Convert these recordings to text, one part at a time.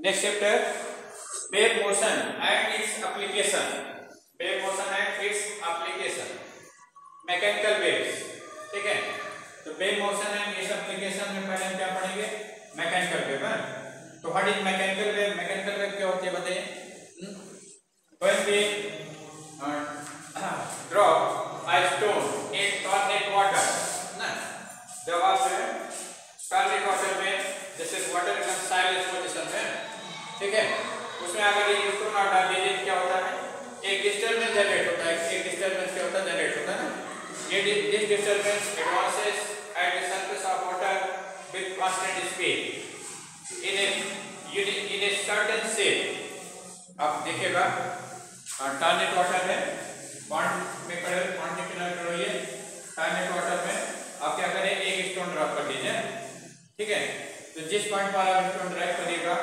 Next chapter wave motion and its application. Wave motion and its application, mechanical waves. ठीक है, तो wave motion and its application में पहले हम क्या पढ़ेंगे? मैकेनिकल वेव है। तो what is mechanical wave? Mechanical wave क्या होती है बताइए? When we drop a stone in stagnant water, ना, जब आप जो है stagnant water में जैसे वाटर एकदम साइलेंस पोजीशन में, ठीक है, उसमें अगर ये स्टोन आप डाल दीजिए क्या होता है? एक डिस्टर्बेंस जनरेट होता है। एक डिस्टर्बेंस क्या होता है? जनरेट होता है ना। ये this disturbance advances at the surface of water with constant speed in a certain shape। आप देखिएगा टार्नेट वाटर है, पॉन्ड में खड़े, पॉन्ड के किनारे खड़े होइए, टार्नेट वाटर में आप क्या करें? एक स्टोन ड्रॉप कर दीजिए। ठीक है, तो जिस पॉइंट पर आप स्टोन ड्रॉप करिएगा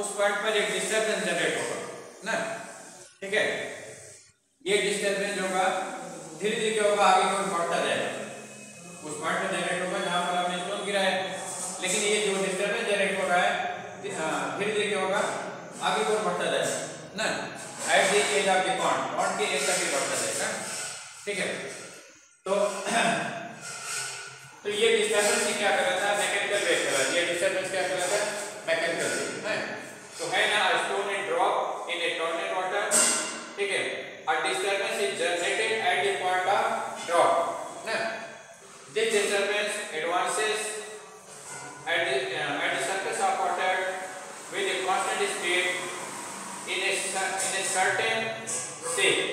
उस पॉइंट पर एक डिस्टर्बेंस जनरेट होगा ना। ठीक है, ये डिस्टर्बेंस होगा धीरे धीरे क्या होगा? आगे की ओर बढ़ता जाएगा। उस पॉइंट पर जनरेट होगा जहां पर आपने स्टोन गिरा है, लेकिन ये जो डिस्टर्बेंस जनरेट हो रहा है धीरे धीरे क्या होगा? आगे की ओर बढ़ता जाएगा ना। At the edge of the pond के एज तक बढ़ता जाएगा। ठीक है, तो ये डिस्टर्बेंस ही क्या कर रहा था? मैकेनिकल वेव कर रहा था। ये डिस्टर्बेंस क्या कर रहा था? मैकेनिकल वेव है। तो है ना, stone and drop in a टर्नेट वाटर। ठीक है, a disturbance is generated at the point of drop ना। This disturbance advances at the surface of water with a constant speed in a certain shape,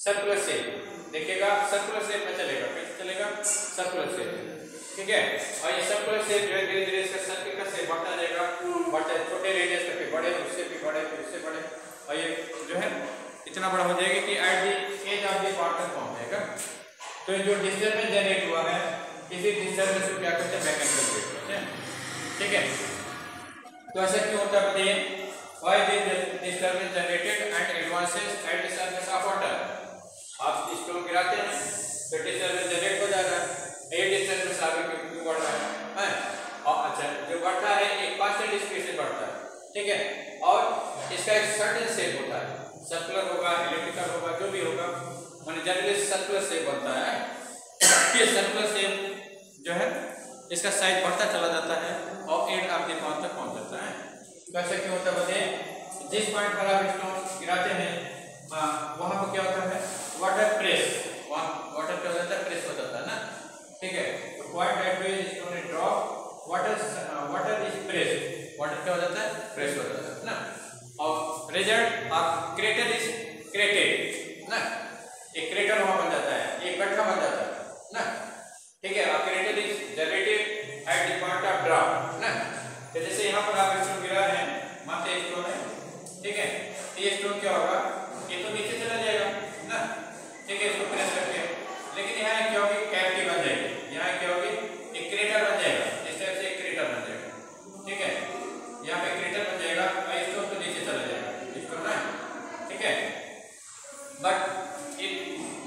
circular shape। देखिएगा circular shape में चलेगा, कैसे चलेगा? Circular shape. ठीक है, और ये सर्कुलर शेप जो है धीरे धीरे इसका सर्किल का शेप बढ़ता जाएगा, बढ़ता है, छोटे रेडियस तक भी बढ़े, उससे भी बढ़े, फिर उससे बढ़े, और ये जो है इतना बड़ा हो जाएगा कि at the edge of the point तक पहुंच जाएगा। तो ये जो डिस्टर्बेंस जनरेट हुआ है, इसी डिस्टर्बेंस को क्या कहते हैं? मैकेनिकल वेव कहते हैं। ठीक है, तो ऐसा क्यों होता है बताइए? Why this disturbance generated and advances at the surface of water. आप स्टोन गिराते हैं तो डिस्टर्बेंस जनरेट हो जाता है। ये डिस्टर्बेंस आगे क्यों बढ़ रहा है? और अच्छा, जो बढ़ता है एक कांस्टेंट स्पीड से बढ़ता है। ठीक है, और इसका एक सर्टेन शेप होता है, सर्कुलर होगा, एलिप्टिकल होगा, जो भी होगा, माने जनरली सर्कुलर शेप बनता है। ये सर्कुलर शेप जो है इसका साइज बढ़ता चला जाता है और एंड ऑफ द पॉइंट तक पहुंच जाता है। तो ऐसा क्यों होता है बताइए? जिस पॉइंट पर आप स्टोन गिराते हैं वहां पर क्या होता है? वाटर प्रेस, वहां वाटर क्या हो जाता है? प्रेस हो जाता है ना। ठीक है, तो point at which stone is drop water is press, water क्या हो जाता है? प्रेस हो जाता है ना। और रिजल्ट ऑफ क्रेटर इज क्रेटेड ना। एक क्रेटर वहां बन जाता है, एक गड्ढा बन जाता है ना। ठीक है, crater is generated at the point of drop ना। तो जैसे यहाँ पर आप स्टोन गिरा रहे हैं, मानते हैं स्टोन है, ठीक है, तो ये स्टोन क्या होगा? ये तो नीचे चला जाएगा ना। ठीक है, इसको प्रेस करके, लेकिन यहाँ क्या होगी? कैविटी बन जाएगी। यहाँ क्या होगी? एक क्रेटर बन जाएगा, इस टाइप से एक क्रेटर बन जाएगा। ठीक है, यहाँ पे क्रेटर बन जाएगा और स्टोन तो नीचे चला जाएगा, स्टोन ना। ठीक है, but it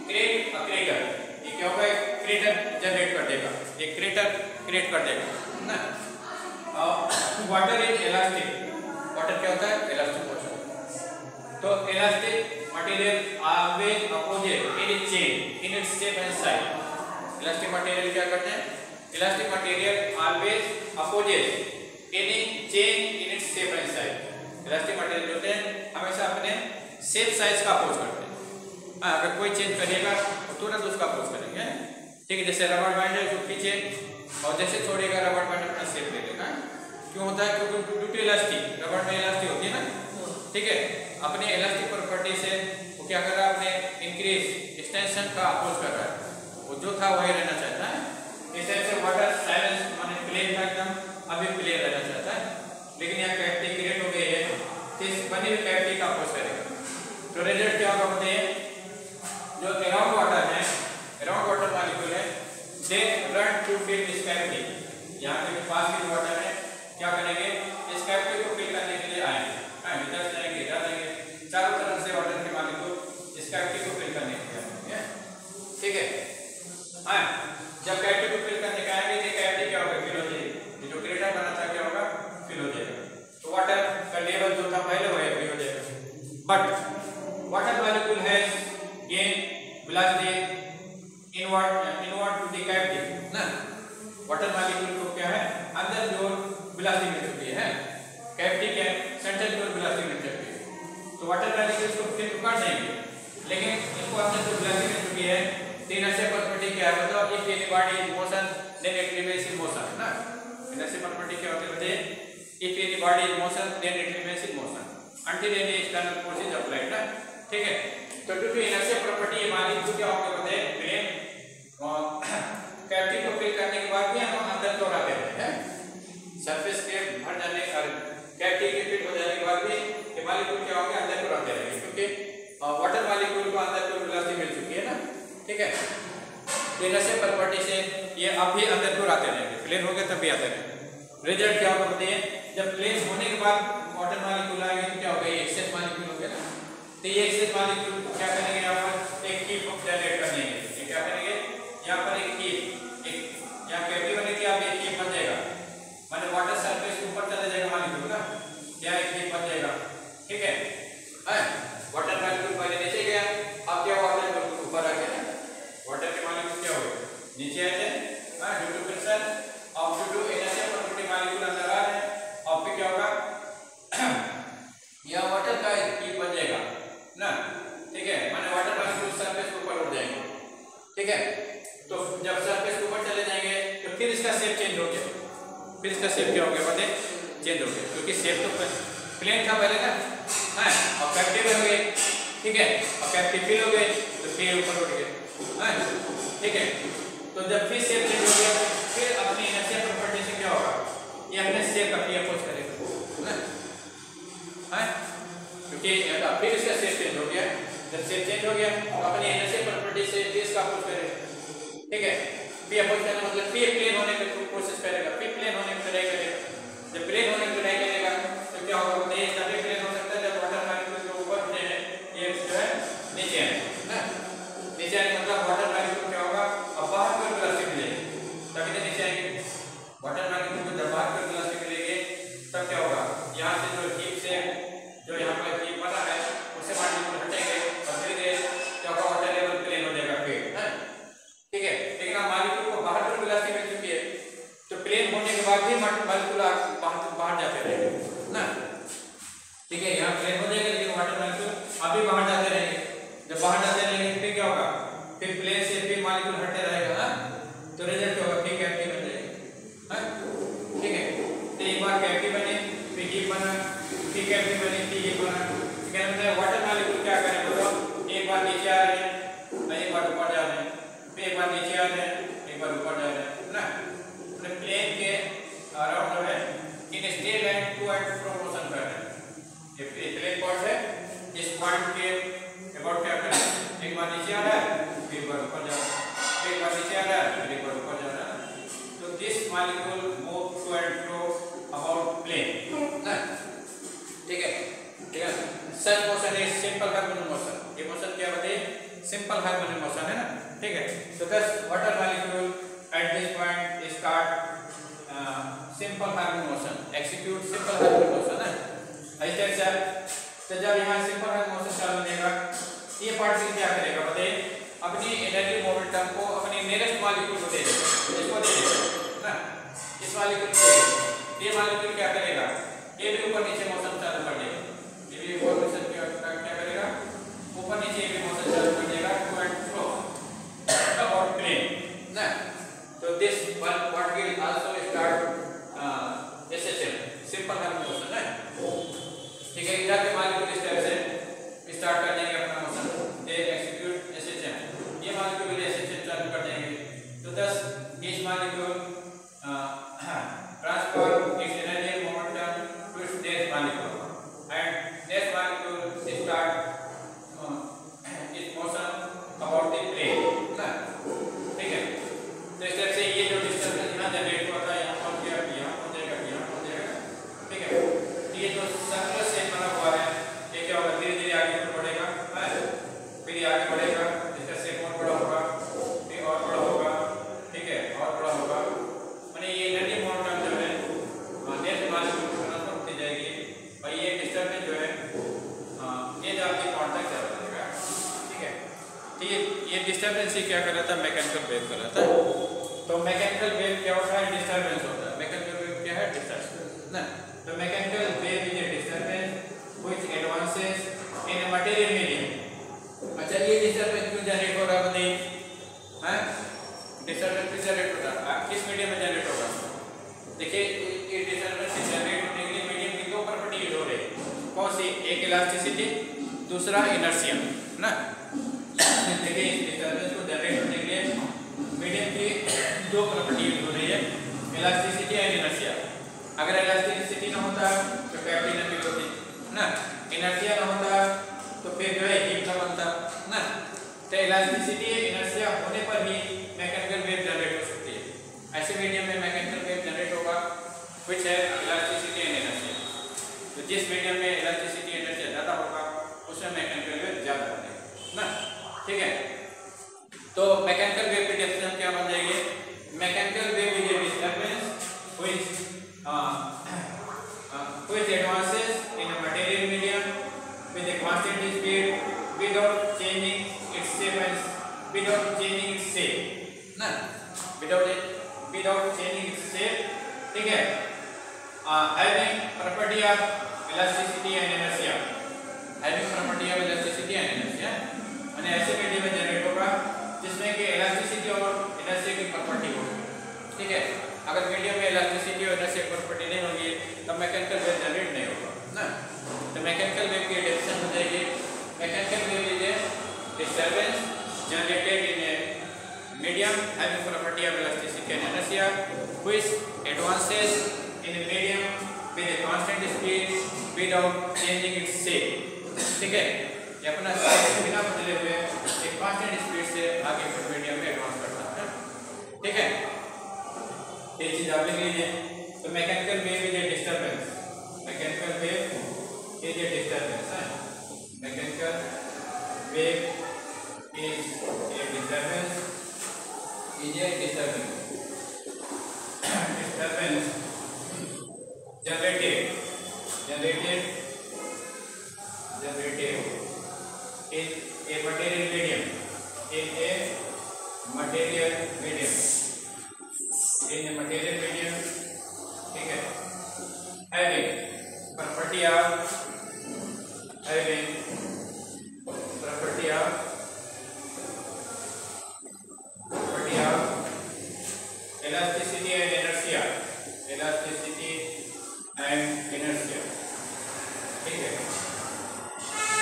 create a crater. ये क्या होगा? एक क्रेटर जनरेट कर देगा, एक क्रेटर क्रिएट कर देगा ना। Water is elastic. वाटर क्या होता है? इलास्टिक होता है। तो elastic material always opposite in its chain in its shape and size. Elastic material क्या करते हैं? Elastic material always opposite in chain in its shape and size. Elastic material होते हैं हमेशा अपने शेप साइज का अपोज करते हैं। अगर कोई चेंज करिएगा तो तुरंत उसका अपोज करेंगे। ठीक है, जैसे रबर बैंड है, उसको खींचे और जैसे छोड़ेगा रबर बैंड अपना शेप ले लेगा। क्यों होता है? क्योंकि ड्यू टू इलास्टिक, रबर में इलास्टिक होती है ना। ठीक है, अपने इलास्टिक प्रॉपर्टी से वो क्या कर रहा है? अपने इंक्रीज एक्सटेंशन का अपोज कर रहा है। वो जो था वही रहना चाहता है। इस तरह से वाटर साइलेंस माने प्लेन था एकदम, अभी प्लेन रहना चाहता है, लेकिन यहाँ कैविटी क्रिएट हो गई है, तो इस बनी हुई कैविटी का अपोज करेगा। तो रिजल्ट क्या होगा बताइए? जो अराउंड वाटर है, अराउंड वाटर मॉलिक्यूल है, they run to fill this cavity. यहाँ पे पास के वाटर है, क्या करेंगे? इस कैविटी को फिल करने के लिए आएंगे, इधर जाएंगे, इधर जाएंगे, चारों तरफ से वाटर के मॉलिक्यूल इस कैविटी को फिल करने के लिए आएंगे। ठीक है, जब कैविटी को फिल करने के आएंगे, ये कैविटी क्या होगा? फिल हो जाएगी। जो क्रेटर बना था क्या होगा? but water molecule has gained velocity inward to the cavity ना। वाटर मॉलिक्यूल को क्या है अंदर की ओर वेलोसिटी मिल चुकी है, कैविटी के सेंटर की ओर वेलोसिटी मिल चुकी है, तो वाटर मॉलिक्यूल्स को फिर कर देंगे, लेकिन इनको अंदर जो वेलोसिटी मिल चुकी है तीन ऐसे प्रॉपर्टी क्या है बताओ, if any body is motion then it remains in motion ना। ऐसे प्रॉपर्टी क्या होती है, if any body is motion then it remains in motion until any external force is applied ना, ठीक है। तो ड्यू टू इनर्शिया प्रॉपर्टी ये मॉलिक्यूल क्या होंगे बताइए, प्लेन कैविटी को फिल करने के बाद भी हम अंदर की ओर आते हैं, सरफेस के भर जाने और कैविटी के फिल हो जाने के बाद भी ये मॉलिक्यूल क्या होंगे अंदर की ओर आते रहेंगे, क्योंकि वाटर मॉलिक्यूल को अंदर की ओर वेलोसिटी मिल चुकी है ना, ठीक है। इनर्शिया प्रॉपर्टी से ये अब भी अंदर की ओर आते रहेंगे, प्लेन हो गए तब भी आते रहेंगे। रिजल्ट क्या होगा बताइए, जब प्लेन होने के बाद वाटर मॉलिक्यूल आएंगे तो क्या होगा, ये एक्सेस मॉलिक्यूल हो गया ना, तो ये एक्सेस मॉलिक्यूल क्या करेंगे यहाँ पर एक हीप जनरेट कर देंगे, ये क्या करेंगे यहाँ पर एक हीप, एक यहाँ कैविटी बने कि आप एक हीप बन जाएगा, माने वाटर सरफेस के ऊपर चला जाएगा मॉलिक्यूल ना, यहाँ एक हीप बन जाएगा, ठीक है। वाटर मॉलिक्यूल पहले नीचे गया, अब क्या वाटर मॉलिक्यूल ऊपर आ गया, वाटर के मॉलिक्यूल क्या हो गए नीचे आ जाए ड्यू टू प्रेशर, अब due to inertia property molecule अंदर आ रहे हैं, अब फिर क्या होगा यहाँ वाटर का हीप बन जाएगा ना, ठीक है, माने वाटर मॉलिक्यूल सरफेस के ऊपर उठ जाएंगे, ठीक है। तो जब सरफेस के ऊपर चले जाएंगे तो फिर इसका शेप चेंज हो गया, फिर इसका शेप क्या हो गया बताइए, चेंज हो गया, क्योंकि शेप तो प्लेन था पहले ना, और कैविटी में हो गए, ठीक है, और कैविटी फिल हो गए तो फिर ऊपर उठ गए, ठीक है। तो जब फिर शेप चेंज हो गया फिर अपनी इनर्शिया प्रॉपर्टी से क्या होगा, ये अपने शेप का अपोज करेगा ना, क्योंकि फिर इसका शेप चेंज हो गया, जब शेप चेंज हो गया तो अपनी इनर्शिया प्रॉपर्टी से इसका अपोज करेगा, ठीक है। पी अपोज करना मतलब पी प्लेन होने की कोशिश करेगा, पी प्लेन होने की ट्राई करेगा, जब प्लेन होने की ट्राई करेगा तो क्या होगा बताइए, तभी प्लेन हो सकता है जब वाटर मॉलिक्यूल के ऊपर उठे हैं ये जो है नीचे आए ना, नीचे आने मतलब वाटर मॉलिक्यूल क्या होगा अब बाहर की ओर वेलोसिटी मिलेगी तभी तो नीचे आएंगे, वाटर मॉलिक्यूल को जब बाहर की ओर वेलोसिटी मिलेगी तब क्या होगा, यहाँ से जो हीप से जो यहाँ पर हीप बना है उससे मॉलिक्यूल हटेंगे और धीरे धीरे क्या होगा वाटर लेवल प्लेन हो जाएगा फिर, ठीक है। लेकिन अब मॉलिक्यूल को बाहर की वेलोसिटी मिल चुकी है तो प्लेन होने के बाद भी मॉलिक्यूल बाहर जाते रहेंगे ना, ठीक है। यहाँ प्लेन हो जाएगा लेकिन वाटर मॉलिक्यूल अभी बाहर जाते रहेंगे, जब बाहर जाते रहेंगे फिर क्या होगा, फिर प्लेन से फिर मॉलिक्यूल हटते रहेगा ना, तो रिजल्ट क्या होगा फिर कैविटी बन जाएगी, ठीक है। तो एक बार कैविटी बने फिर हीप बना, फिर कैविटी बने फिर हीप बना, ठीक है। मतलब वाटर मॉलिक्यूल क्या करें बताओ, एक बार नीचे आ रहे हैं एक बार ऊपर जा रहे हैं, फिर एक बार नीचे आ रहे हैं एक बार ऊपर जा रहे हैं ना, मतलब प्लेन के अराउंड जो है in straight line to and fro motion कर रहे हैं, ये प्लेन पॉइंट है, इस पॉइंट के अबाउट क्या करें, एक बार नीचे आ रहा है फिर एक बार ऊपर जा रहा है, फिर एक बार नीचे आ रहा है फिर एक बार ऊपर जा रहा है, तो this molecule move to and fro about plane ना, ठीक है, ठीक है। Such motion is simple harmonic motion, ये मोशन क्या बताइए सिंपल हार्मोनिक मोशन है ना, ठीक है। तो दस water molecule at this point start simple harmonic motion, execute simple harmonic motion है ऐसे ऐसा। तो जब यहाँ सिंपल हार्मोनिक मोशन चालू होगा ये पार्टिकल क्या करेगा बताइए, अपनी एनर्जी मोमेंटम को अपनी नियरेस्ट मॉलिक्यूल को दे देगा, इसको दे देगा ना, इस मॉलिक्यूल को ये मॉलिक्यूल क्या करेगा, ये भी ऊपर नीचे मोशन चालू कर देगा, ये भी ऊपर मोशन क्या करेगा, ऊपर नीचे भी मोशन चालू कर देगा to and fro about plane ना। तो this particle also start SHM simple harmonic motion है, ठीक है। इधर के मॉलिक्यूल इस तरह से स्टार्ट कर देंगे अपना मोशन, दे एक्सिक्यूट SHM, ये मॉलिक्यूल भी SHM चालू कर देंगे, तो दस इस molecule transfer its energy momentum to its molecule disturbance ही क्या कहलाता है? मैकेनिकल वेव कहलाता है। तो मैकेनिकल वेव क्या होता है? डिस्टर्बेंस होता है। मैकेनिकल वेव क्या है? डिस्टर्बेंस ना। तो mechanical wave is a disturbance which advances in a material medium. अच्छा, ये डिस्टर्बेंस क्यों जनरेट हो रहा है बताइए? हैं, डिस्टर्बेंस क्यों जनरेट हो रहा है? किस मीडियम में जनरेट होगा? देखिए, ये डिस्टर्बेंस जनरेट होने के लिए मीडियम की दो प्रॉपर्टी यूज हो रही है। कौन सी? एक इलास्टिसिटी, दूसरा इनर्शिया ना। देखिए, इस डिस्टर्बेंस को जनरेट होने के लिए मीडियम की दो प्रॉपर्टी यूज हो रही है, इलास्टिसिटी एंड इनर्शिया। अगर इलास्टिसिटी ना होता तो कैविटी न फिल होती ना, इनर्शिया ना होता तो फिर जो है हीट ना बनता ना। तो इलास्टिसिटी इनर्शिया होने पर ही मैकेनिकल वेव जनरेट हो सकती है। ऐसे मीडियम में मैकेनिकल वेव जनरेट होगा व्हिच है इलास्टिसिटी एंड इनर्शिया। तो जिस मीडियम में इलास्टिसिटी इनर्शिया ज्यादा होगा उसमें मैकेनिकल वेव ज्यादा बनेगा ना। ठीक है, तो मैकेनिकल वेव की डेफिनेशन क्या बन जाएगी? Mechanical wave is a disturbance which advances in a material medium with a constant speed without changing its shape and without changing its shape ना, without changing its shape। ठीक है, having property of elasticity and inertia, having property of elasticity and inertia। माने ऐसे medium में generate होगा जिसमें कि elasticity और इनर्शिया की प्रॉपर्टी हो। ठीक है, अगर मीडियम में इलास्टिसिटी और इनर्शिया की प्रॉपर्टी नहीं होगी तब मैकेनिकल वेव जनरेट नहीं होगा ना। तो मैकेनिकल वेव की डेफिनेशन हो जाएगी, mechanical wave is a disturbance generated in A medium having property of elasticity and inertia which advances in a medium with a constant speed without changing its shape। ठीक है, ये अपना बिना बदले हुए एक कांस्टेंट स्पीड से आगे फिर मीडियम में एडवांस करता है। ठीक है, ये चीज आप लिख लीजिए। तो mechanical wave is a disturbance, mechanical wave is a disturbance है, mechanical wave is a disturbance, is a disturbance, disturbance generated in a material medium, in a material medium, in a material medium। ठीक है, having property of elasticity and inertia, elasticity and inertia। ठीक है,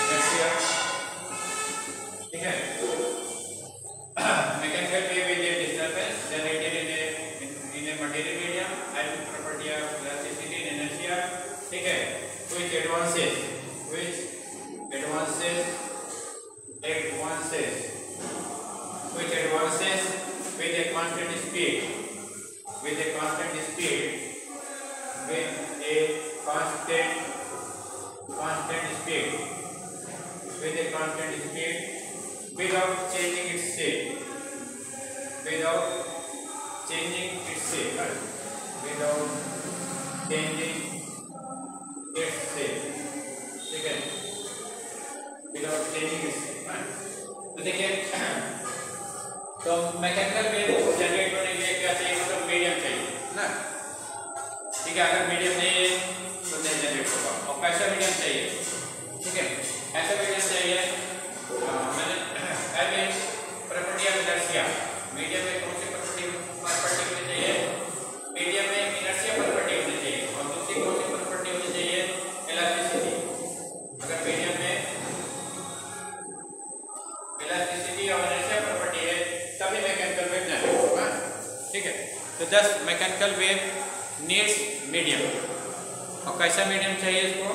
inertia। ठीक है, mechanical wave is a disturbance generated in a material medium having property of elasticity and inertia। ठीक है, which advances with a constant speed with a constant speed without changing its shape, without changing its shape, ठीक है, without changing its shape। तो देखिए, तो mechanical wave generate होने के लिए क्या चाहिए? मतलब मीडियम चाहिए ना। ठीक है, अगर मीडियम नहीं है तो नहीं जनरेट होगा। और कैसा मीडियम चाहिए? ठीक है, ऐसा मीडियम चाहिए मैंने प्रॉपर्टी ऑफ इनर्शिया। मीडियम में कौन सी प्रॉपर्टी होनी चाहिए? मीडियम में इनर्शिया प्रॉपर्टी होनी चाहिए और दूसरी कौन सी प्रॉपर्टी होनी चाहिए? इलास्टिसिटी। अगर मीडियम में इलास्टिसिटी और इनर्शिया प्रॉपर्टी है तभी मैकेनिकल वेव जनरेट होगा। ठीक है, तो दस मैकेनिकल वेव नीड्स मीडियम। और कैसा मीडियम चाहिए इसको?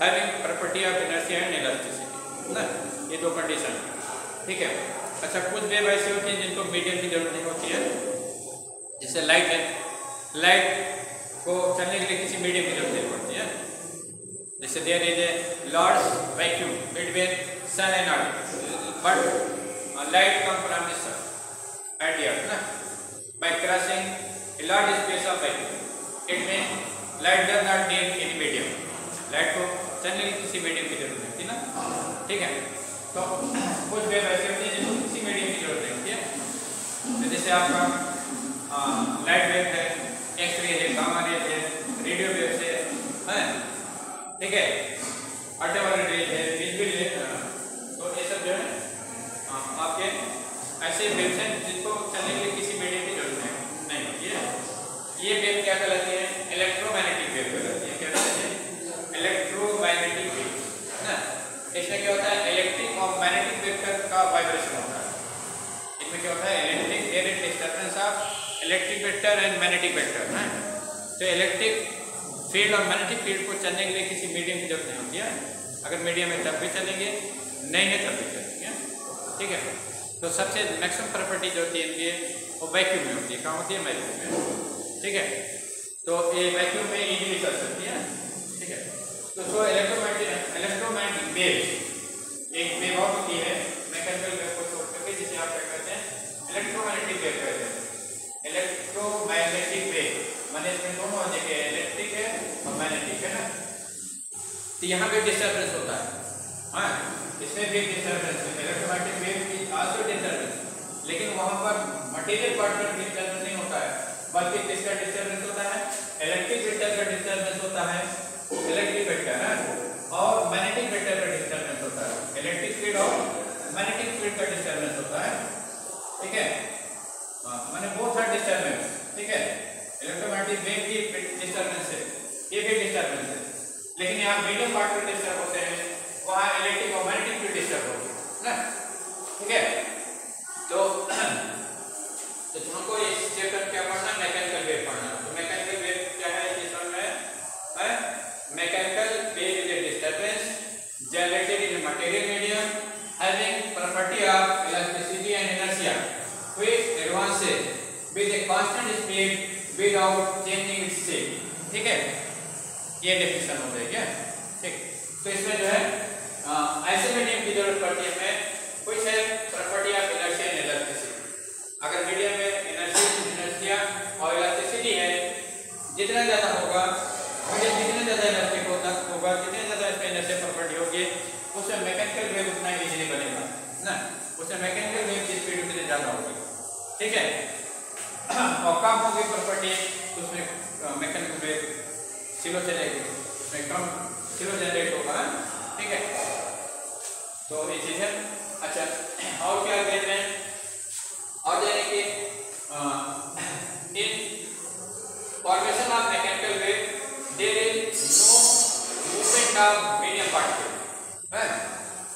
Having property of inertia and elasticity ना, ये दो कंडीशन। ठीक है, अच्छा, कुछ वेव ऐसी होती है जिनको मीडियम की जरूरत नहीं होती है, जैसे लाइट है, लाइट को चलने के लिए किसी मीडियम की जरूरत नहीं पड़ती है। जैसे there is a large vacuum between sun and earth, but light come from the sun and the earth ना, by crossing a large space of vacuum, it means light does not need any medium। Light को चलने के लिए किसी medium की जरूरत नहीं होती ना। ठीक है, तो कुछ वेव ऐसे होती है जिनको किसी मीडियम की जरूरत तो जैसे आपका लाइट वेव है, एक्सरे है, गामा रे है, रेडियो वेव है, ठीक है, अल्ट्रावायलेट रेज है, विजिबल है, तो ये सब जो है आपके ऐसे वेव्स हैं जिनको चलने के लिए किसी मीडियम की जरूरत नहीं होती है। ये वेव क्या कहलाती है? इलेक्ट्रोमैग्नेटिक वेव कहलाती है। क्या कहलाती है? इलेक्ट्रोमैग्नेटिक वेव ना। इसमें क्या होता है? इलेक्ट्रिक और मैग्नेटिक वेक्टर का वाइब्रेशन होता है। इसमें क्या होता है? Electric there is disturbance of electric vector and magnetic vector ना। तो इलेक्ट्रिक फील्ड और मैग्नेटिक फील्ड को चलने के लिए किसी मीडियम की जरूरत नहीं होती है। अगर मीडियम है तब भी चलेंगे, नहीं है तब भी चलेंगे, ठीक है। तो सबसे मैक्सिमम प्रॉपर्टी जो होती है इनकी वो वैक्यूम में होती है। कहाँ होती है? वैक्यूम में, ठीक है। तो ये वैक्यूम में इजीली चल सकती है, ठीक है। तो सो इलेक्ट्रोमैग्नेटिक वेव एक वेव और होती है मैकेनिकल वेव को छोड़ करके, जिसे आप क्या कहते हैं? इलेक्ट्रोमैग्नेटिक वेव कहते हैं। इलेक्ट्रोमैग्नेटिक वेव माने इसमें दोनों हो जाएंगे, इलेक्ट्रिक है और मैग्नेटिक है ना। तो यहाँ पे डिस्टर्बेंस होता है, हाँ, इसमें भी डिस्टर्बेंस है। इलेक्ट्रोमैग्नेटिक वेव की आल्सो डिस्टर्बेंस, लेकिन वहाँ पर मटेरियल पार्ट का डिस्टर्बेंस नहीं होता है, बल्कि किसका डिस्टर्बेंस होता है? इलेक्ट्रिक वेक्टर का डिस्टर्बेंस होता है, इलेक्ट्रिक वेक्टर है, और मैग्नेटिक वेक्टर का डिस्टर्बेंस होता है। इलेक्ट्रिक फील्ड और मैग्नेटिक फील्ड का डिस्टर्बेंस होता है, ठीक है। माने बोथ आर डिस्टर्बेंस, ठीक है। इलेक्ट्रोमैग्नेटिक वेव की डिस्टर्बेंस है, ये भी डिस्टर्बेंस है, लेकिन यहाँ मीडियम पार्ट में डिस्टर्ब होते हैं, वहाँ इलेक्ट्रिक और मैग्नेटिक फील्ड डिस्टर्ब होते हैं ना, ठीक है। तो तुमको इस चैप्टर क्या पढ़ना है? मैकेनिकल वेव पढ़ना। तो मैकेनिकल वेव क्या है? ये समझ में है? Mechanical wave is a disturbance generated in a material medium having property of elasticity and inertia which advances with a constant speed without changing its shape, ठीक है। ये डेफिनेशन हो जाएगी, ठीक। तो इसमें जो है ऐसे मीडियम की जरूरत पड़ती है हमें, कुछ है property of inertia and elasticity. अगर मीडियम में इनर्शिया और इलास्टिसिटी है, जितना ज्यादा होगा मीडियम, जितना ज्यादा इलास्टिक होगा, जितने ज्यादा इसमें इनर्शिया प्रॉपर्टी होगी, उसमें मैकेनिकल वेव उतना इजीली बनेगा ना। उसमें मैकेनिकल वेव की स्पीड उतनी ज्यादा होगी, ठीक है। और कम होगी प्रॉपर्टी, उसमें मैकेनिकल वेव स्लो चलेगी, उसमें कम स्लो जनरेट होगा, ठीक है। तो ये चीज है। अच्छा, और क्या देख रहे हैं? और जाने कि in formation of mechanical wave there is no movement of medium particle है।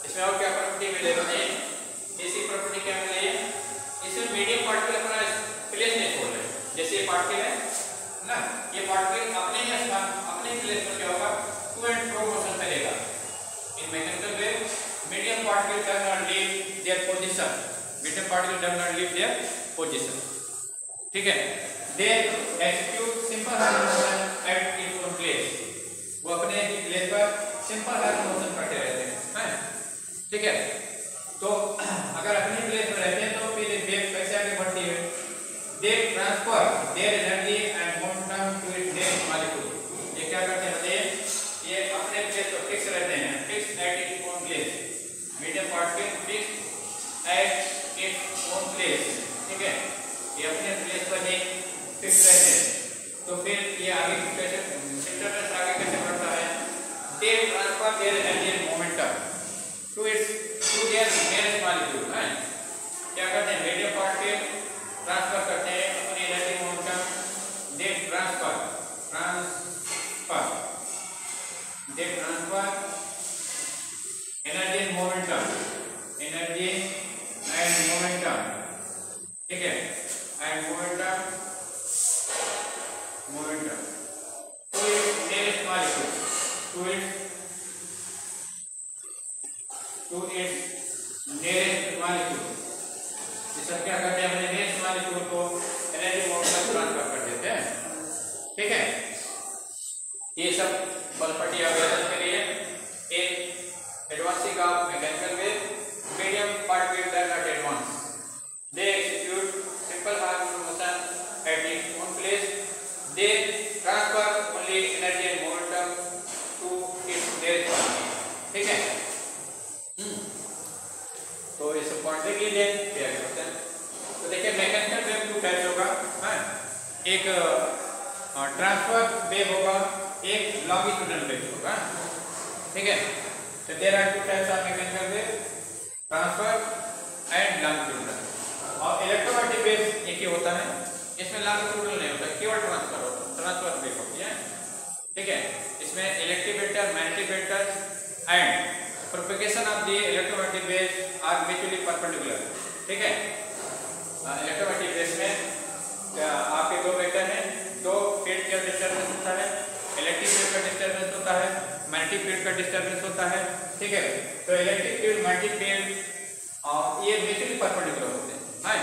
इसमें और क्या प्रॉपर्टी मिलेगा? ऐसी प्रॉपर्टी क्या मिली है? इसमें मीडियम पार्टिकल अपना प्लेस नहीं छोड़ रहे। जैसे ये पार्टिकल है ना, ये पार्टिकल अपने ही स्थान, अपने प्लेस पर क्या होगा? टू एंड फ्रो मोशन करेगा। In mechanical wave medium particle does not leave their position, medium particle does not leave their position, ठीक है। They execute simple harmonic motion at its own place, वो अपने ही place पर simple harmonic motion करते रहते हैं, ठीक है। तो अगर अपने प्लेस पर रहते हैं तो फिर वेव कैसे आगे बढ़ती है? They transfer their energy and momentum to its next molecule. ये क्या करते हैं? बताइए, ये अपने प्लेस पर फिक्स रहते हैं, fix eight its own place, medium particle fix eight its own place, ठीक है। ये अपने प्लेस पर ही फिक्स रहते हैं। तो फिर ये आगे कैसे इंटरफेरेंस आगे कैसे बढ़ता है? They transfer their energy and momentum to their nearest molecule है। क्या करते हैं? मीडियम पार्टिकल ट्रांसफर करते हैं अपनी energy momentum, they transfer energy and momentum, ठीक है, and momentum to its nearest molecule, to its nearest molecule. ये सब क्या करते हैं? अपने नियरेस्ट मॉलिक्यूल को एनर्जी मोमेंटम ट्रांसफर कर देते हैं, ठीक है। ये सब प्रॉपर्टी अवेलेबल के लिए in advancing of mechanical wave, medium particle does not advance, they execute simple harmonic motion at its own place, they transfer only energy and momentum to its nearest molecule, ठीक है। तो ये सब point के लिए क्या करते हैं? तो देखिए मैकेनिकल ट्रांसफर वेव होगा, एक लॉन्गिट्यूडनल वेव होगा, ठीक है। तो there are two types of mechanical wave, transfer and longitudinal. और इलेक्ट्रोमैग्नेटिक वेव एक ही होता है, इसमें लॉन्गिट्यूडनल नहीं होता, केवल ट्रांसफर वेव होती है, ठीक है। इसमें electric vector, magnetic vector and propagation of the electromagnetic waves are mutually perpendicular, ठीक है। इलेक्ट्रोमैग्नेटिक वेव्स में आपके दो वेक्टर हैं, दो फील्ड का डिस्टर्बेंस होता है, इलेक्ट्रिक फील्ड का डिस्टर्बेंस होता है, मैग्नेटिक फील्ड का डिस्टर्बेंस होता है, ठीक है। तो इलेक्ट्रिक फील्ड, मैग्नेटिक फील्ड ये म्यूचुअली परपेंडिकुलर होते हैं,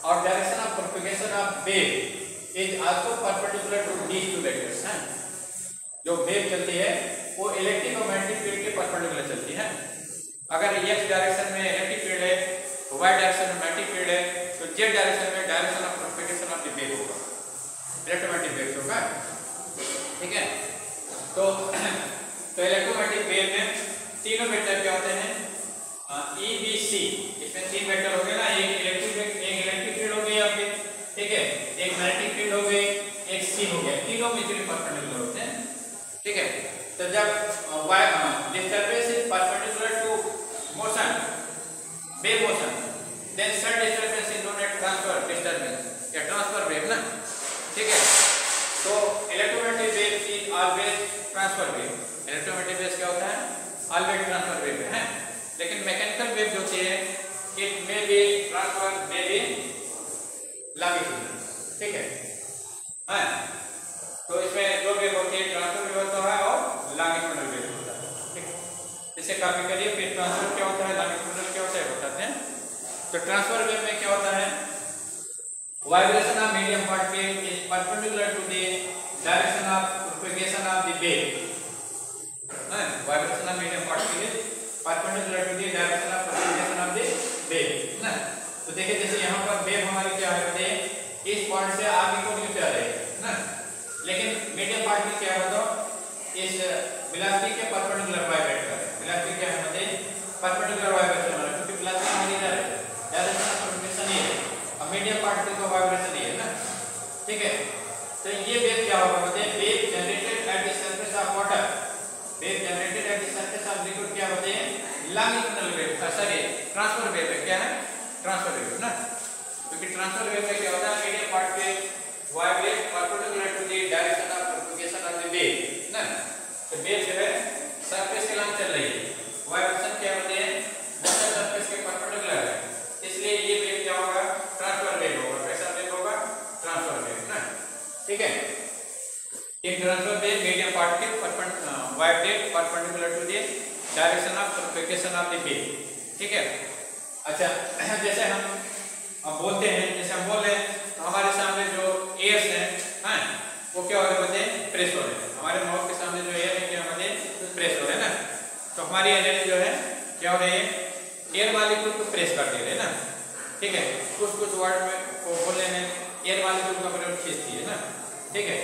और direction of propagation of wave is also perpendicular to these two vectors हैं। जो वेव चलती है वो इलेक्ट्रिक और मैग्नेटिक फील्ड के परपेंडिकुलर चलती है। अगर x डायरेक्शन में इलेक्ट्रिक फील्ड है, y डायरेक्शन में मैग्नेटिक फील्ड है, तो z डायरेक्शन में direction of propagation of the wave होगा, इलेक्ट्रोमैग्नेटिक वेव होगा, ठीक है। तो इलेक्ट्रोमैग्नेटिक वेव में तीनों वेक्टर क्या होते हैं, E B C, इसमें तीन वेक्टर हो गए ना, एक इलेक्ट्रिक फील्ड हो गई आपके, ठीक है, एक मैग्नेटिक फील्ड हो गई, एक C हो गया, तीनों म्यूचुअली परपेंडिकुलर होते हैं, ठीक है। तो जब disturbance is perpendicular to motion, wave motion, then sudden disturbance is known as transfer disturbance या ट्रांसफर वेव ना, ठीक है। तो electromagnetic wave is always transfer wave, electromagnetic wave क्या होता है, ऑलवेज ट्रांसफर वेव है, लेकिन मैकेनिकल वेव जो होती है it may be transfer, may be longitudinal, ठीक है। तो इसमें दो वेव होती है, ट्रांसफर वेव होता है और लॉन्गिट्यूडनल वेव होता है, ठीक है। इसे कॉपी करिए, फिर ट्रांसफर क्या होता है, लॉन्गिट्यूडनल क्या होता है बताते हैं। तो ट्रांसफर वेव में क्या होता है, vibration of medium particle is perpendicular to the direction of propagation of the wave, vibration of medium particle is perpendicular to the direction of propagation of the wave ना। तो देखिए जैसे यहाँ पर वेव हमारी क्या है, बताइए इस पॉइंट से आगे को नीचे आ रही है ना, लेकिन मीडियम पार्टिकल क्या है, तो इस वेलोसिटी के परपेंडिकुलर वाइब्रेट कर रहे हैं, वेलोसिटी क्या है, बताइए परपेंडिकुलर वाइब्रेशन हो रहा है, क्योंकि वेलोसिटी हमारी इधर है, डायरेक्शन ऑफ प्रोपेगेशन ये है, और मीडियम पार्टिकल का वाइब्रेशन ये है ना, ठीक है। तो ये वेव क्या होगा, बताइए wave generated at the surface of water, wave generated at the surface of liquid क्या बताइए, longitudinal wave, sorry transfer wave है, क्या है, ट्रांसफर वेव ना, क्योंकि ट्रांसफर वेव में क्या होता है, medium particle vibrate perpendicular to the direction of propagation of the wave ना। तो वेव जो है सरफेस के लंब चल रही है, वाइब्रेशन क्या होते हैं, सरफेस के परपेंडिकुलर है, इसलिए ये वेव क्या होगा, ट्रांसफर वेव होगा, कैसा वेव होगा, ट्रांसफर वेव ना, ठीक है। एक transfer wave medium particle vibrate perpendicular to the direction of propagation of the wave, ठीक है। अच्छा जैसे हम अब बोलते हैं, जैसे हम बोल रहे हैं तो हमारे सामने जो एयर्स हैं वो क्या हो रहे हैं, बताइए प्रेस हो रहे हैं, हमारे माउथ के सामने जो एयर है क्या बताइए प्रेस हो रहे हैं ना। तो हमारी एनर्जी जो है क्या हो रही है, एयर मॉलिक्यूल को प्रेस कर दे रहे हैं ना, ठीक है। कुछ वर्ड में को बोलने में एयर मॉलिक्यूल का प्रयोग खींचती है ना, ठीक है।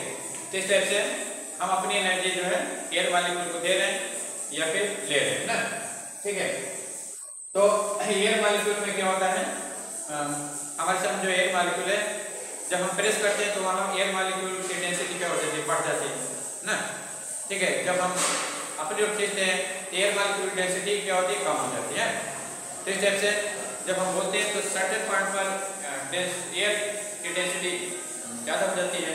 तो इस टाइप से हम अपनी एनर्जी जो है एयर मॉलिक्यूल को दे रहे हैं या फिर ले रहे हैं ना, ठीक है। तो एयर मॉलिक्यूल में क्या होता है, हमारे सामने जो एयर मॉलिक्यूल है जब हम प्रेस करते हैं तो वहाँ एयर मॉलिक्यूल की डेंसिटी क्या हो जाती है, बढ़ जाती है ना, ठीक है। जब हम अपनी ओर खींचते हैं एयर मॉलिक्यूल की डेंसिटी क्या होती है, कम हो जाती है। तो इस टाइप से जब हम बोलते हैं तो सर्टेन पॉइंट पर एयर की डेंसिटी ज़्यादा हो जाती है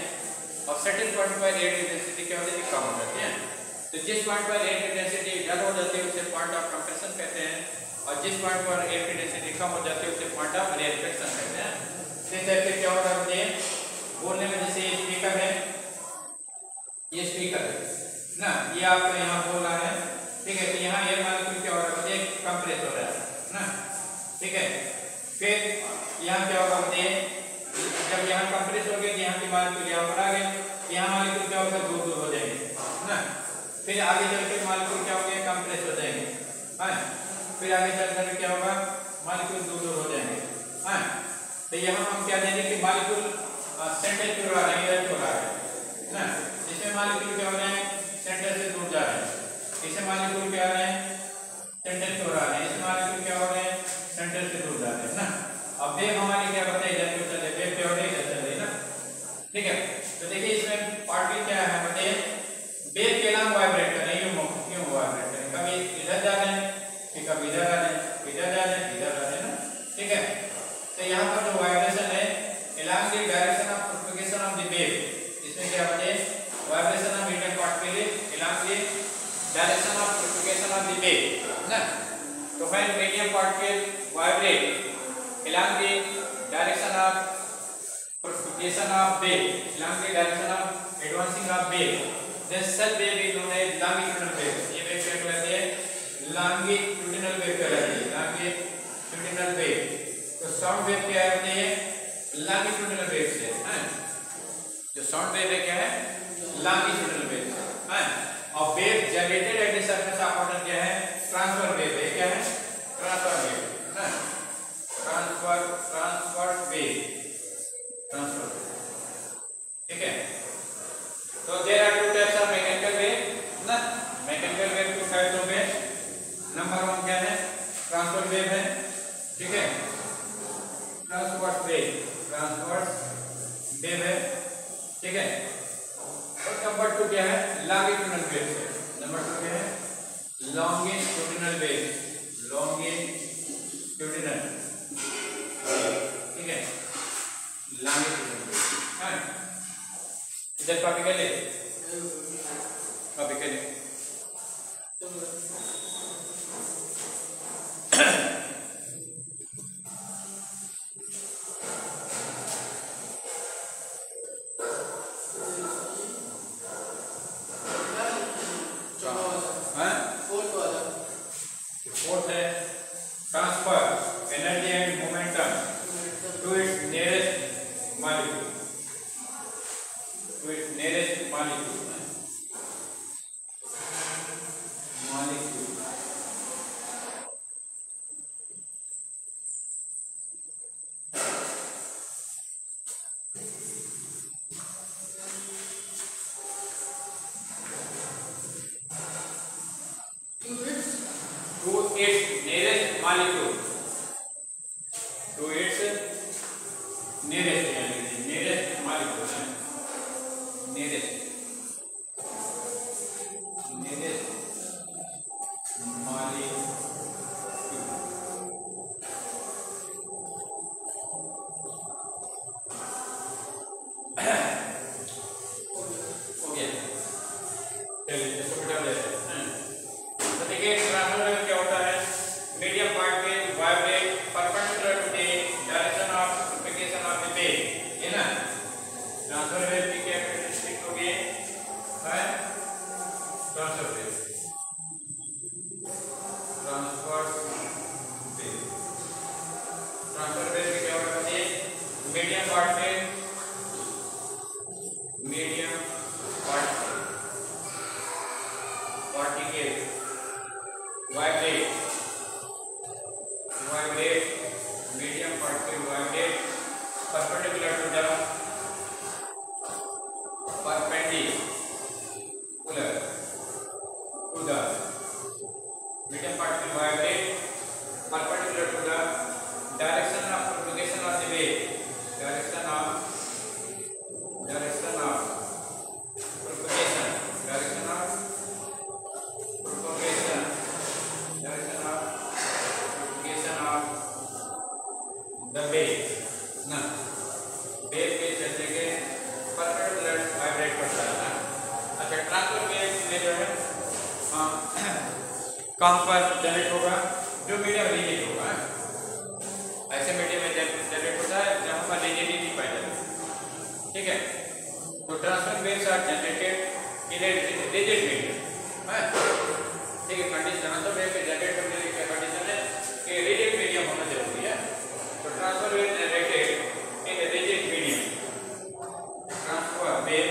और सर्टेन पॉइंट पर एयर की डेंसिटी क्या होती है, कम हो जाती है। तो जिस पॉइंट पर एयर की डेंसिटी ज़्यादा हो जाती है उसे पॉइंट ऑफ कंप्रेशन कहते हैं, और जिस पॉइंट पर एयर की डेंसिटी कम हो जाती है उसे पॉइंट ऑफ रेयरफेक्शन कहते हैं। इस टाइप से क्या होता है बोलने में, जैसे ये स्पीकर है, ये स्पीकर है ना, ये आपको यहाँ बोल रहा है, ठीक है। तो यहाँ एयर मॉलिक्यूल क्या हो रहा है, कंप्रेस हो रहा है ना, ठीक है। फिर यहाँ क्या होगा, बताइए जब यहाँ कंप्रेस हो गए यहाँ की मॉलिक्यूल यहाँ पर आ गए, यहाँ मॉलिक्यूल क्या होगा, दूर दूर हो जाएंगे ना। फिर आगे चल के मॉलिक्यूल क्या हो गए, कंप्रेस हो जाएंगे, फिर आगे चलकर क्या होगा, मॉलिक्यूल दूर दूर हो जाएंगे। तो यहाँ हम क्या देंगे कि मॉलिक्यूल सेंटर की ओर आ रहे हैं, इधर की ओर आ रहे हैं ना, इसमें मॉलिक्यूल क्या हो रहे हैं, सेंटर से दूर जा रहे हैं, इसमें मॉलिक्यूल क्या आ रहे हैं, सेंटर की ओर आ रहे हैं, इसमें मॉलिक्यूल क्या हो रहे हैं, सेंटर से दूर जा रहे हैं ना। अब वेव हमारी क्या बताइए, इधर की ओर चल रही है, वेव क्या हो रही है, इधर चल रही है ना, ठीक है। तो देखिए इसमें particle when medium particle vibrate along the direction of propagation of wave, along the direction of advancing of wave, then such wave is known as longitudinal wave. ये wave क्या कहलाती है? longitudinal wave कहलाती है, longitudinal wave. तो sound wave क्या होती है? longitudinal wave से, हैं? जो sound wave है क्या है? longitudinal wave से, हैं? और wave generated at the surface of water क्या है? transfer wave है, क्या है? transfer wave, हैं? transfer wave, ठीक है? तो there are two types of mechanical wave, ना? mechanical wave two types of wave. Number 1 क्या है? ट्रांसवर्स वेव है, ठीक है? ट्रांसवर्स वेव है, ठीक है? और नंबर 2 क्या है? लॉन्गिट्यूडिनल वेव है. नंबर 2 क्या है? लॉन्गिट्यूडिनल वेव, लॉन्गिट्यूडिनल, ठीक है? लॉन्गिट्यूडिनल वेव, हाँ? इधर कॉपी कर ले, कॉपी कर ले. फोर्थ है transfer energy and momentum to its nearest molecule, कहाँ पर जनरेट होगा? जो मीडियम रिजिड होगा, ऐसे मीडियम में जनरेट होता है जहाँ पर रिजिडिटी पाई जाती है, ठीक है? तो transfer waves are generated in a rigid medium, ठीक है? कंडीशन ट्रांसफर वेव के जनरेट करने की कंडीशन है कि रिजिड मीडियम होना जरूरी है. तो transfer wave generated in a rigid medium, transfer wave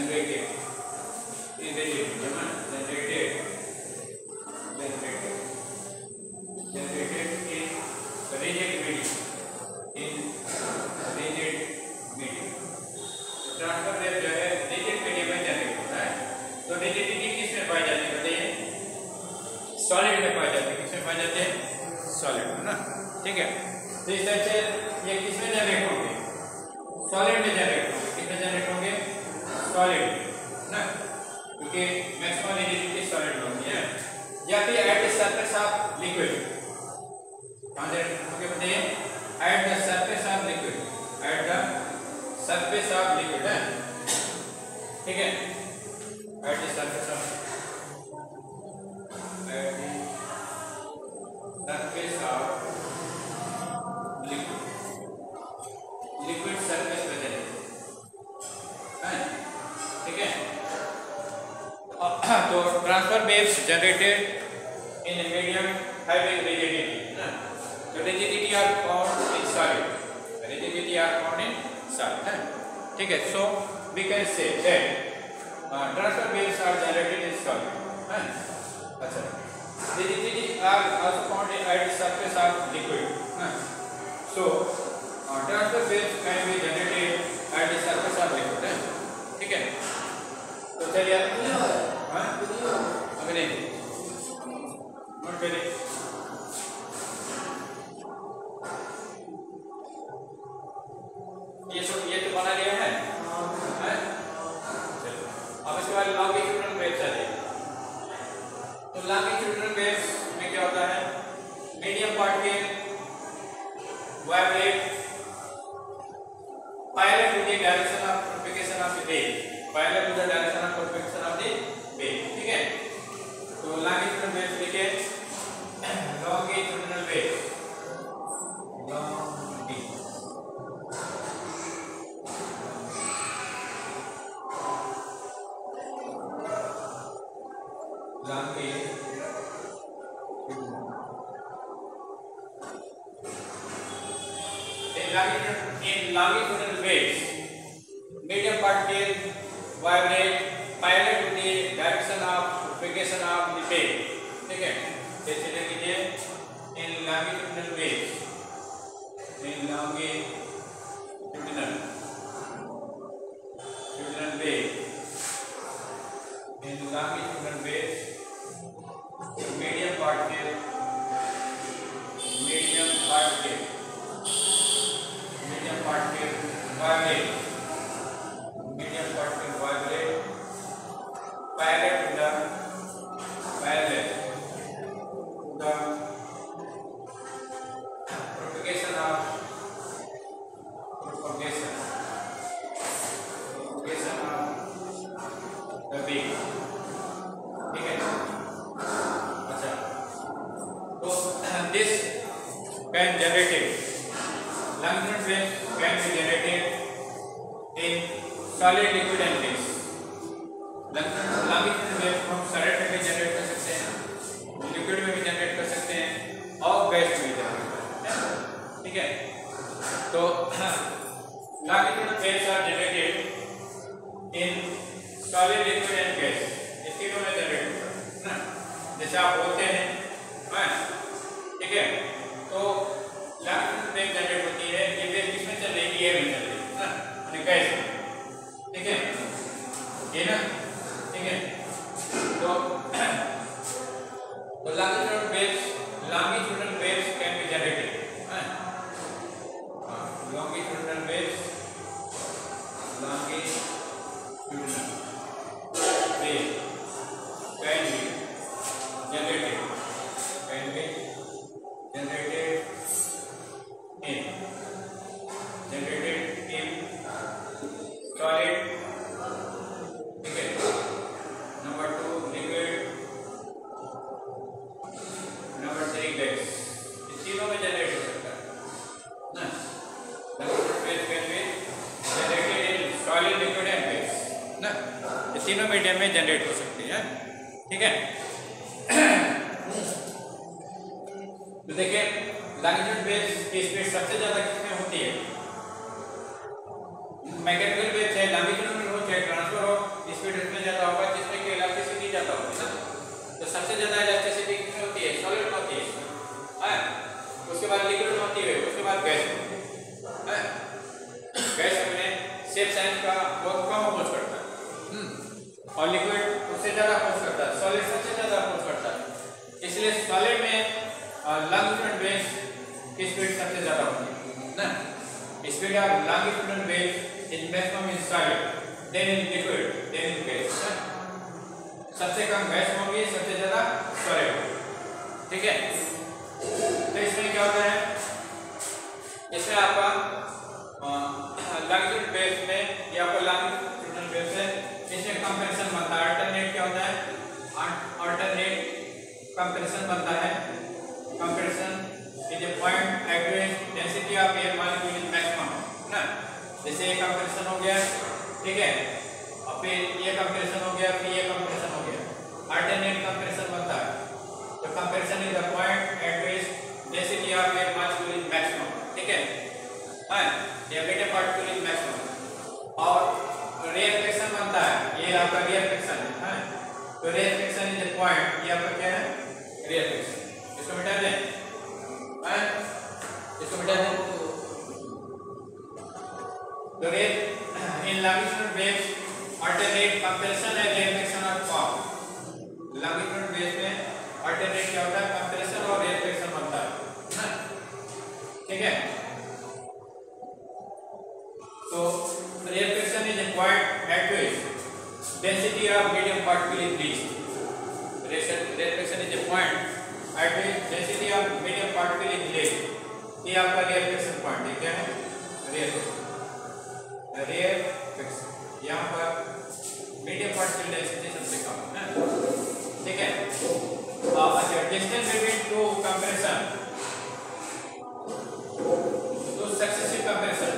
generated in rigid medium, generated in rigid medium. Transfer wave जो है रिजिड मीडियम में जनरेट होता है. तो रिजिडिटी किस में पाई जाती है बताइए? सॉलिड में पाई जाती है. किस में पाई जाती है? सॉलिड में ना, ठीक है? तो इस तरह से ये किस में जनरेट होंगे? सॉलिड में जनरेट होंगे. किस में जनरेट होंगे? Solid. waves generated in a medium having rigidity. So rigidity are found in solid. Rigidity are found in solid. ठीक है. So we can say that transfer waves are generated in solid. अच्छा. Rigidity are also found at the surface of liquid. So transfer waves can be generated at the surface of liquid. ठीक है. तो चलिए अभी नहीं note करिए. ये तो बना लिया है. अब इसके बाद लॉन्गिट्यूडनल वेव्स आ जाएगी. तो लॉन्गिट्यूडनल वेव्स में क्या होता है? मीडियम पार्ट के vibrate parallel to the direction of propagation of the wave. Parallel to the direction of propagation of the wave. ठीक है. तो longitudinal waves लिखे. longitudinal waves. In longitudinal waves, medium particle vibrate parallel to the direction of propagation of the wave. ठीक है. जैसे देखिए in longitudinal waves, in longitudinal wave, in longitudinal waves, medium particle vibrate parallel to the propagation of the wave. ठीक है. अच्छा. तो this can generate longitudinal waves can be generated in solid, liquid and gas. longitudinal wave हम solid में भी generate कर सकते हैं, लिक्विड में भी जनरेट कर सकते हैं और गैस में भी जनरेट कर सकते हैं. ठीक है. तो longitudinal waves are generated in solid, liquid and gas. इस तीनों में जनरेट होता है ना. जैसे आप बोलते हैं. ठीक है. तो longitudinal wave जनरेट होती है. ये वेव किसमें चल रही है? ये में चल रही है ना, यानी गैस में. ठीक है. ये ना. ठीक है. तो longitudinal waves can be generated. Longitudinal waves can be generated in solid. ठीक है. Number 2 liquid, number 3 gas. इस तीनों में जनरेट हो सकता है ना. longitudinal waves can be generated in solid, liquid and gas ना. इस तीनों मीडियम में जनरेट हो सकती है. ठीक है. तो देखिए longitudinal waves की स्पीड सबसे ज्यादा किसमें होती है? मैकेनिकल वेव्स है, longitudinal हो चाहे ट्रांसफर हो, स्पीड इसमें ज्यादा होगा जिसमें कि इलास्टिसिटी ज्यादा होगी ना. तो सबसे ज्यादा इलास्टिसिटी किसमें होती है? सॉलिड में होती है. उसके बाद लिक्विड में होती है, उसके बाद गैस में. गैस में सेफ साइंस का बहुत कम अपोज करता है और लिक्विड उससे ज्यादा अपोज करता है, सॉलिड सबसे ज्यादा अपोज करता है. इसलिए सॉलिड में longitudinal waves की स्पीड सबसे ज्यादा होती है ना. Speed of longitudinal waves is maximum in solid, then in liquid, then in gas. सबसे कम गैस में होगी, सबसे ज्यादा सॉलिड होगी. ठीक है. तो इसमें क्या होता है? इसमें आपका longitudinal waves में या आपका longitudinal waves है, इसमें कंप्रेशन बनता है. अल्टरनेट क्या होता है? अल्टरनेट कंप्रेशन बनता है. Compression is a point at which density of air molecule is maximum ना. जैसे ये कंप्रेशन हो गया. ठीक है. और फिर ये कंप्रेशन हो गया, फिर ये कंप्रेशन हो गया. अल्टरनेट कंपैरिजन बनता है। तो comparison is the point at which density of A molecule is maximum, ठीक है, हां, या मीडियम पार्टिकल इज मैक्सिमम। और रेयरफिकेशन बनता है, ये आपका रेयरफिकेशन है, हां, तो रेयरफिकेशन इज द पॉइंट, ये आपका क्या है, रेयरफिकेशन। इसको मिटा दें, हां, इसको मिटा दें। तो rare in longitudinal waves alternate comparison and rarefaction are form. Longitudinal waves में अल्टरनेट क्या होता है, कंपैरिजन और रेयरफिकेशन बनता है, ठीक है। तो rarefaction is a point at which density of medium particle is reached. Rarefaction is a point at which density of medium particle is reached. ये आपका रेयरफिकेशन पॉइंट है, क्या है, रेयरफिकेशन। रेयरफिकेशन यहाँ पर मीडियम पार्टिकल डेंसिटी सबसे कम है, ठीक है। अच्छा, डिस्टेंस बिटवीन टू कंपैरिजन, दो सक्सेसिव कंपैरिजन,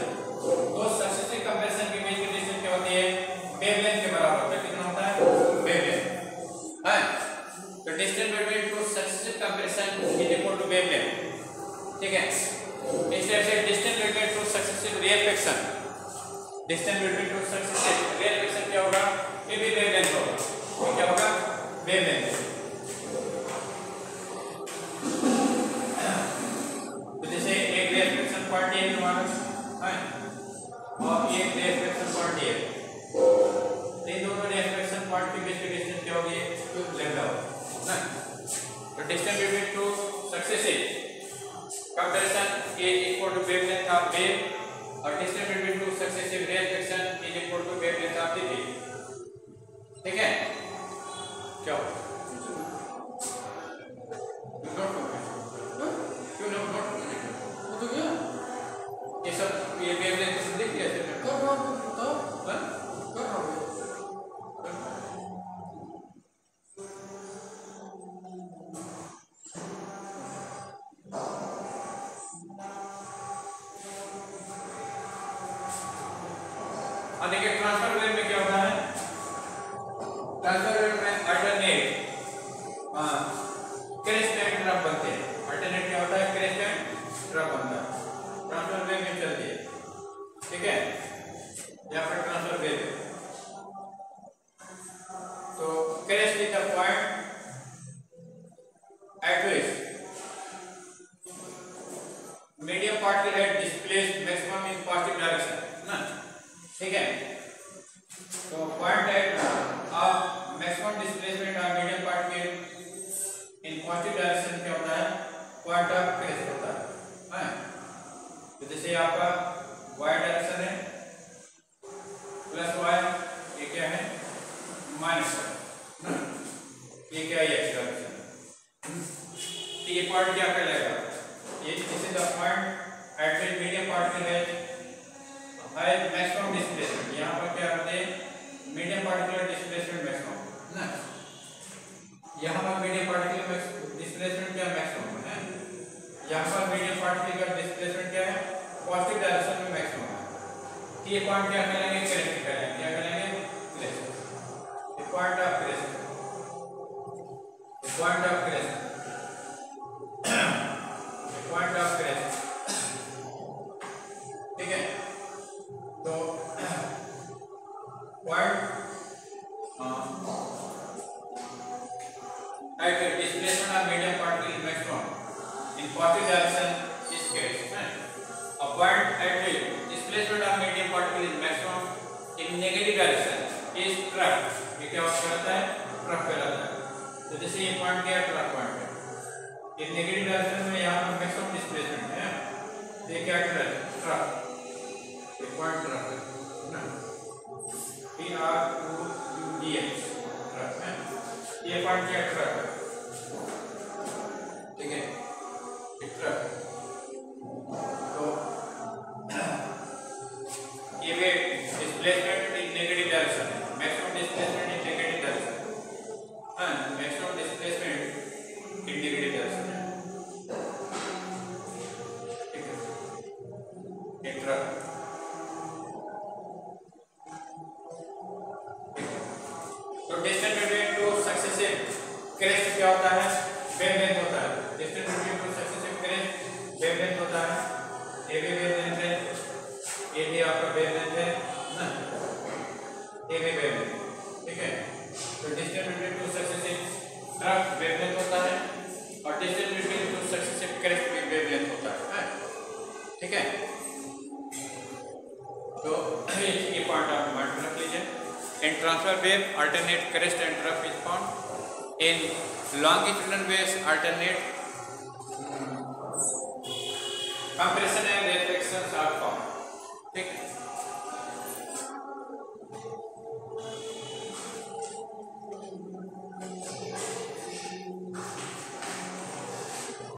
दो सक्सेसिव कंपैरिजन के बीच की डिस्टेंस क्या होती है, वेवलेंथ के बराबर होता है। कितना होता है, वेवलेंथ, है। तो distance between two successive comparison is equal to wavelength, ठीक है। इस तरह से distance between two successive rarefaction, distance between two successive rarefaction क्या होगा, ये भी वेवलेंथ होगा, ये क्या होगा, वेवलेंथ। तो जैसे एक रेयरफिकेशन पॉइंट है हमारा, है, और एक रेयरफिकेशन पॉइंट है, इन दोनों रेयरफिकेशन पॉइंट के बीच की डिस्टेंस क्या होगी, लैम्डा होगा। तो distance between two successive comparison is equal to wavelength of wave, और distance between two successive rarefaction is equal to wavelength of the wave, ठीक है। क्या ये सब, ये वेवलेंथ से दिख गया, कर रहा हूं तो कर रहा हूं। अब देखिए ट्रांसफर वेव में क्या होता है, ट्रांसफर वेव में अल्टरनेट क्रेस्ट एंड ट्रफ बनते हैं। अल्टरनेट क्या होता है, क्रेस्ट एंड ट्रफ बनता है, ट्रांसफर वेव में चलती है, ठीक है। यहाँ पर ट्रांसफर वेव, तो crest is the point at which medium particle had displaced maximum in positive direction, ना, ठीक है। तो point at of maximum displacement of medium particle in positive direction क्या होता है, पॉइंट ऑफ क्रेस्ट होता है, हाँ। तो जैसे आपका y डायरेक्शन है प्लस y, ये क्या है, माइनस y, ये क्या है, x डायरेक्शन। तो ये पॉइंट क्या कहलाएगा, ये this is the point at which medium particle है मैक्सिमम डिस्प्लेसमेंट। यहाँ पर क्या होते हैं, मीडियम पार्टिकल डिस्प्लेसमेंट मैक्सिमम, ना, यहाँ पर मीडियम पार्टिकल डिस्प्लेसमेंट क्या मैक्सिमम है, यहाँ पर मीडियम पार्टिकल का डिस्प्लेसमेंट क्या है, पॉजिटिव डायरेक्शन में मैक्सिमम है। ये पॉइंट क्या कहलाएंगे, क्रेस्ट कहलाएंगे, क्या कहलाएंगे, क्रेस्ट, ये point of crest, point of crest, point of crest, ठीक है। तो point at displacement of medium particle maximum in positive direction is crest, a point at which displacement of medium particle is maximum in negative direction is trough। ये क्या कहलाता है, trough कहलाता है। तो जैसे ये पॉइंट क्या है, trough पॉइंट है, ये नेगेटिव डायरेक्शन में यहाँ पर मैक्सिमम डिस्प्लेसमेंट है, ये क्या है, trough, ये पॉइंट trough है ना, TRUDH, trough है, ये पॉइंट क्या ट्रफ है, ठीक है, ट्रफ। तो ये भी डिस्प्लेसमेंट इन नेगेटिव डायरेक्शन है, maximum displacement in negative direction, हाँ, maximum displacement in negative direction है, ठीक है, ये ट्रफ। तो distance between two successive crest क्या होता है? वेवलेंथ होता है। Distance between two successive crest wavelength होता है। ये भी वेवलेंथ है, ये भी आपका वेवलेंथ है ना, ये भी वेवलेंथ, ठीक है। तो distance between two successive drug wavelength होता है और distance between two successive crest भी वेवलेंथ होता है, ठीक है। तो ये पॉइंट आप माइंड में रख लीजिए। In transfer wave alternate crest and drug is found. In longitudinal waves alternate compression and reflection are found.